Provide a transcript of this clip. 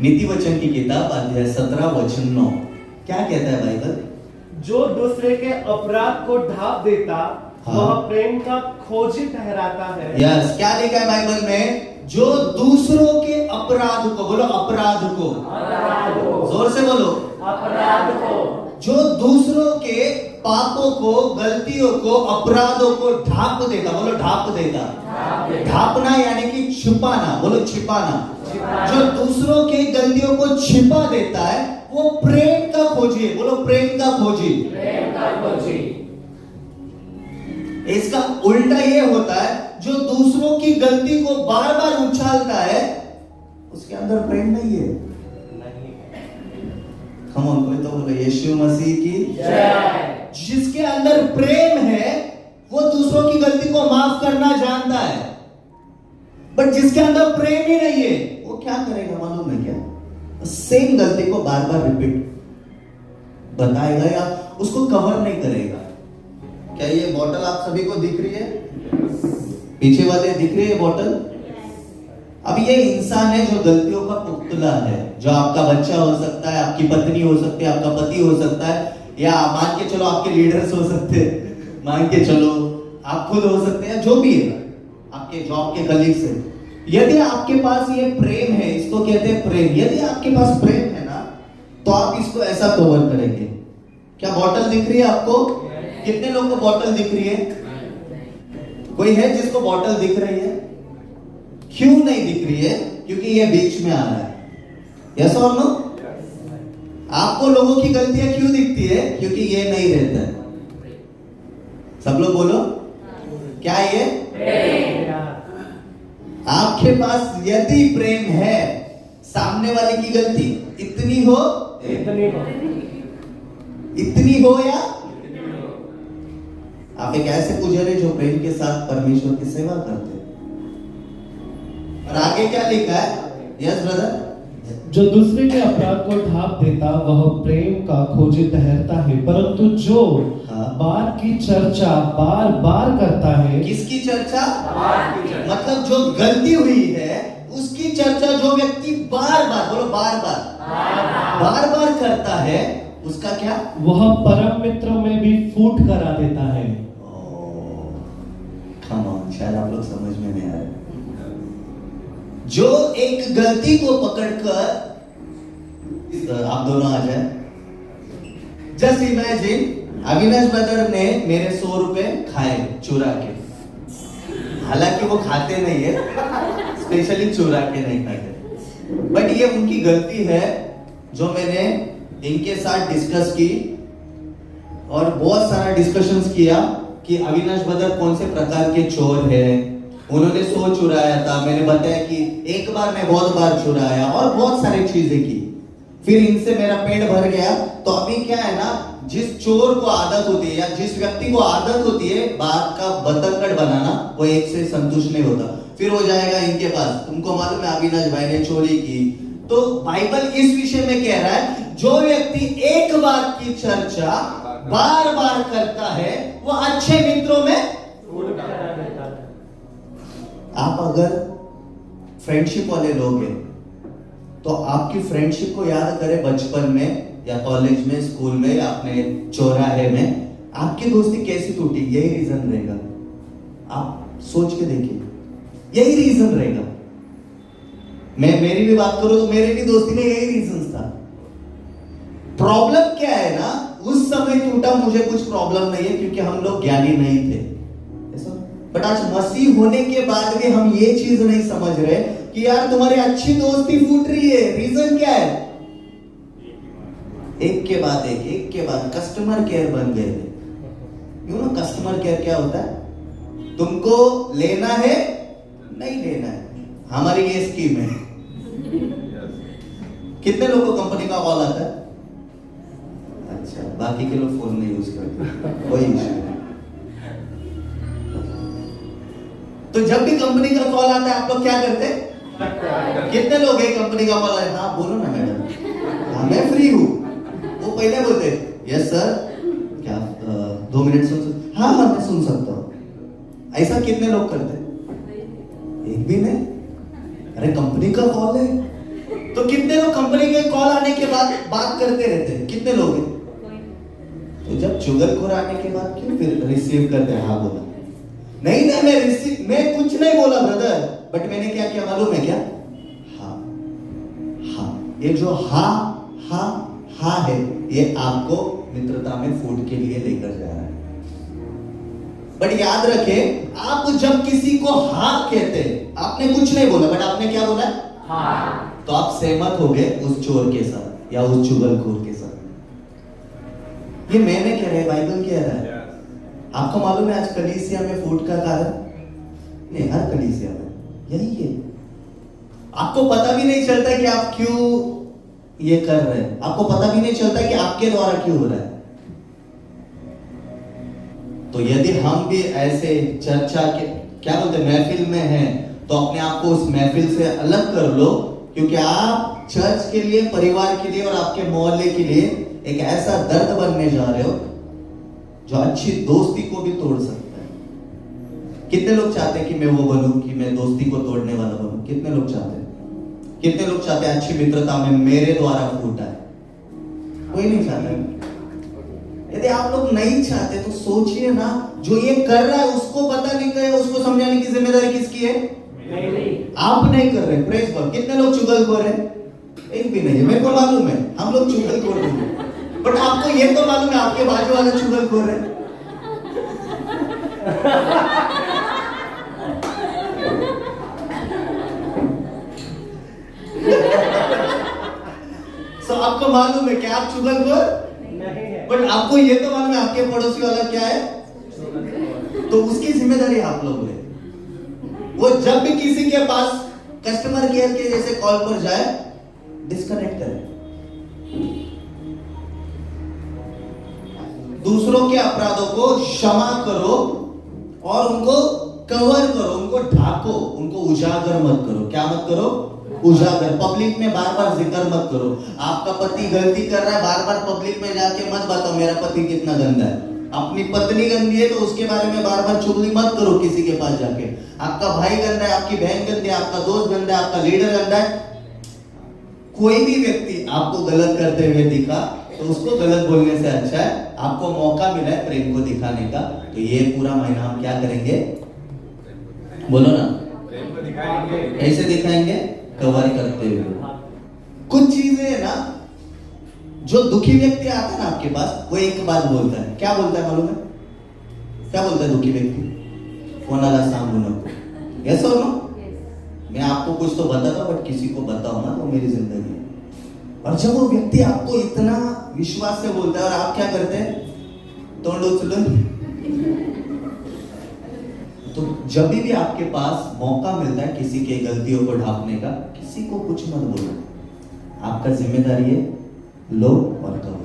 नीति वचन की किताब अध्याय 17 वचन 9 क्या कहता है बाइबल? जो दूसरे के अपराध को ढांप देता हाँ। वह प्रेम का खोजी ठहराता है। यस, क्या लिखा है बाइबल में? जो दूसरों के अपराध को, बोलो अपराध को, जोर से बोलो, अपराध को, जो दूसरों के पापों को, गलतियों को, अपराधों को ढांप देता, बोलो ढांप देता। ढांपना यानी कि छिपाना, बोलो छिपाना। जो दूसरों के गलतियों को छिपा देता है वो प्रेम का खोजी है, बोलो प्रेम का खोजी। प्रेम का खोजी। इसका उल्टा ये होता है जो दूसरों की गलती को बार बार उछालता है उसके अंदर प्रेम नहीं है। हम ऑन, कोई तो बोलो यीशु मसीह की जय। जिसके अंदर प्रेम है वो दूसरों की गलती को माफ करना जानता है, बट जिसके अंदर प्रेम ही नहीं है वो क्या करेगा मालूम है क्या? सेम गलती को बार बार रिपीट बताएगा या उसको कवर नहीं करेगा। क्या ये बोतल आप सभी को दिख रही है? पीछे वाले दिख रही है बोतल? अब ये इंसान है जो गलतियों का पुतला है, जो आपका बच्चा हो सकता है, आपकी पत्नी हो सकती है, आपका पति हो सकता है, या मान के चलो आपके लीडर्स हो सकते हैं, मान के चलो आप खुद हो सकते हैं, जो भी है, आपके जॉब के कलीग्स है। यदि आपके पास ये प्रेम है, इसको कहते हैं प्रेम, यदि आपके पास प्रेम है ना तो आप इसको ऐसा कवर करेंगे। क्या बोतल दिख रही है आपको? कितने लोगों को बोतल दिख रही है? कोई है जिसको बोतल दिख रही है? क्यों नहीं दिख रही है? क्योंकि ये बीच में आ रहा है। यस और नो? आपको लोगों की गलतियां क्यों दिखती है? क्योंकि ये नहीं रहता है। सब लोग बोलो, क्या ये? आपके पास यदि प्रेम है, सामने वाले की गलती इतनी हो या आप एक ऐसे पुजारी जो प्रेम के साथ परमेश्वर की सेवा करते हैं। और आगे क्या लिखा है? Yes brother. जो दूसरे के अपराध को ढांप देता वह प्रेम का खोजी ठहरता है, परंतु जो बार की चर्चा बार बार करता है। किसकी चर्चा? मतलब जो गलती हुई है उसकी चर्चा जो व्यक्ति बार बार, बोलो बार बार करता है, उसका क्या? वह परम मित्र में भी फूट करा देता है। कम ऑन, शायद आप लोग समझ में नहीं आ रहे। जो एक गलती को पकड़कर, आप दोनों आ जाए। जस्ट इमेजिन, अविनाश ब्रदर ने मेरे 100 रुपए खाए चुरा के। हालांकि वो खाते नहीं है, स्पेशली चुरा के नहीं खाते, बट ये उनकी गलती है जो मैंने इनके साथ डिस्कस की और बहुत सारा डिस्कशंस किया कि अविनाश ब्रदर कौन से प्रकार के चोर है। उन्होंने 100 चुराया था, मैंने बताया कि एक बार मैं बहुत बार चुराया और बहुत सारी चीजें की। फिर इनसे मेरा पेट भर गया। तो अभी क्या है ना, जिस चोर को आदत होती है या जिस व्यक्ति को आदत होती है बात का बतंगड़ बनाना, वो एक से संतुष्ट नहीं होता, फिर हो जाएगा इनके पास। तुमको मालूम है अविनाश भाई ने चोरी की। तो बाइबल इस विषय में कह रहा है जो व्यक्ति एक बात की चर्चा बार बार करता है वो अच्छे मित्रों में। आप अगर फ्रेंडशिप वाले लोग हैं तो आपकी फ्रेंडशिप को याद करें बचपन में या कॉलेज में, स्कूल में या अपने चौराहे में, आपकी दोस्ती कैसी टूटी? यही रीजन रहेगा। आप सोच के देखिए, यही रीजन रहेगा। मैं मेरी भी बात करूं तो मेरी भी दोस्ती में यही रीजन था। प्रॉब्लम क्या है ना, उस समय टूटा मुझे कुछ प्रॉब्लम नहीं है क्योंकि हम लोग ज्ञानी नहीं थे, बट आज मसीह होने के बाद भी हम ये चीज नहीं समझ रहे कि यार तुम्हारी अच्छी दोस्ती फूट रही है। रीजन क्या है? एक के बाद एक कस्टमर केयर बन गए थे। यू नो कस्टमर केयर क्या होता है? तुमको लेना है नहीं लेना है, हमारी ये स्कीम है। कितने लोगों को कंपनी का कॉल आता है? अच्छा, बाकी के लोग फोन नहीं यूज करते, कोई इश्यू नहीं। तो जब भी कंपनी का कॉल आता है आप लोग क्या करते हैं? कितने लोग हैं कंपनी का कॉल आया? हाँ बोलो ना मैडम, हाँ मैं फ्री हूँ। वो पहले बोलते यस सर, क्या 2 मिनट सुन सकते? हाँ मैं सुन सकता हूँ। ऐसा कितने लोग करते? एक भी नहीं। अरे कंपनी का कॉल है, तो कितने लोग कंपनी के कॉल आने के बाद बात करते रहते हैं? कितने लोग हैं? तो जब चुगलखोर आने के बाद क्यों फिर रिसीव करते हैं? हाँ बोला नहीं मैं कुछ नहीं बोला ब्रदर, बट मैंने क्या किया मालूम है क्या? हाँ हाँ, ये जो हाँ हाँ हाँ है, ये आपको मित्रता में फूड के लिए लेकर जा रहा है। बट याद रखें, आप जब किसी को हाँ कहते हैं, आपने कुछ नहीं बोला, बट आपने क्या बोला? हाँ। तो आप सहमत हो गए उस चोर के साथ या उस चुगलखोर के साथ। ये मैंने कह रहा है, बाइबल कह रहा है। आपको मालूम है आज कलीसिया में फूट का कारण? नहीं, हर कलीसिया में यही है। आपको पता भी नहीं चलता कि आप क्यों ये कर रहे हैं, आपको पता भी नहीं चलता कि आपके द्वारा क्यों हो रहा है। तो यदि हम भी ऐसे चर्चा के क्या बोलते महफिल में हैं, तो अपने आप को उस महफिल से अलग कर लो, क्योंकि आप चर्च के लिए, परिवार के लिए और आपके मोहल्ले के लिए एक ऐसा दर्द बनने जा रहे हो जो अच्छी दोस्ती को भी तोड़ सकता है। कितने लोग चाहते हैं कि मैं वो बनूं, कि मैं दोस्ती को तोड़ने वाला बनूं? कितने लोग चाहते हैं? कितने लोग चाहते हैं अच्छी मित्रता में मेरे द्वारा फूटा है? कोई नहीं चाहता। यदि आप लोग नहीं चाहते तो सोचिए ना, जो ये कर रहा है उसको पता नहीं करे, उसको समझाने की जिम्मेदारी किसकी है? आप नहीं कर रहे। Praise God. कितने लोग चुगलखोर हैं? एक भी नहीं है। मेरे को मालूम है हम लोग चुगलखोर नहीं, बट आपको ये तो मालूम है आपके बाजू वाला चुगलखोर है। सो आपको मालूम है कि आप चुगलखोर नहीं है, बट आपको ये तो मालूम है आपके पड़ोसी वाला क्या है, तो उसकी जिम्मेदारी आप लोग ले। वो जब भी किसी के पास कस्टमर केयर के जैसे कॉल पर जाए, डिस्कनेक्ट करें। दूसरों के अपराधों को क्षमा करो और उनको कवर करो, उनको ढाको, उनको उजागर मत करो। क्या मत करो? उजागर। पब्लिक में बार बार जिक्र मत करो। आपका पति गलती कर रहा है, बार बार पब्लिक में जाके मत बताओ मेरा पति कितना गंदा है। अपनी पत्नी गंदी है तो उसके बारे में बार बार चुगली मत करो किसी के पास जाके। आपका भाई गंदा है, आपकी बहन गंदी है, आपका दोस्त गंदा है, आपका लीडर गंदा है। कोई भी व्यक्ति आपको गलत करते हुए दिखा तो उसको गलत बोलने से अच्छा है आपको मौका मिला है प्रेम को दिखाने का, तो ये पूरा महीना हम क्या करेंगे? बोलो ना, प्रेम को दिखाएंगे। कैसे दिखाएंगे? कवर करते हुए। कुछ चीजें है ना, जो दुखी व्यक्ति आता है ना आपके पास, वो एक बात बोलता है। क्या बोलता है मालूम है? क्या बोलता है दुखी व्यक्ति? कोणाला सांगू नको। यस और नो? मैं आपको कुछ तो बताता हूं, बट किसी को बताओ ना तो मेरी जिंदगी है। और जब वो व्यक्ति आपको इतना विश्वास से बोलता है और आप क्या करते हैं? तोड़ उछलन। तो जब भी आपके पास मौका मिलता है किसी के गलतियों को ढांपने का, किसी को कुछ मत बोलो। आपका जिम्मेदारी है लो और करो।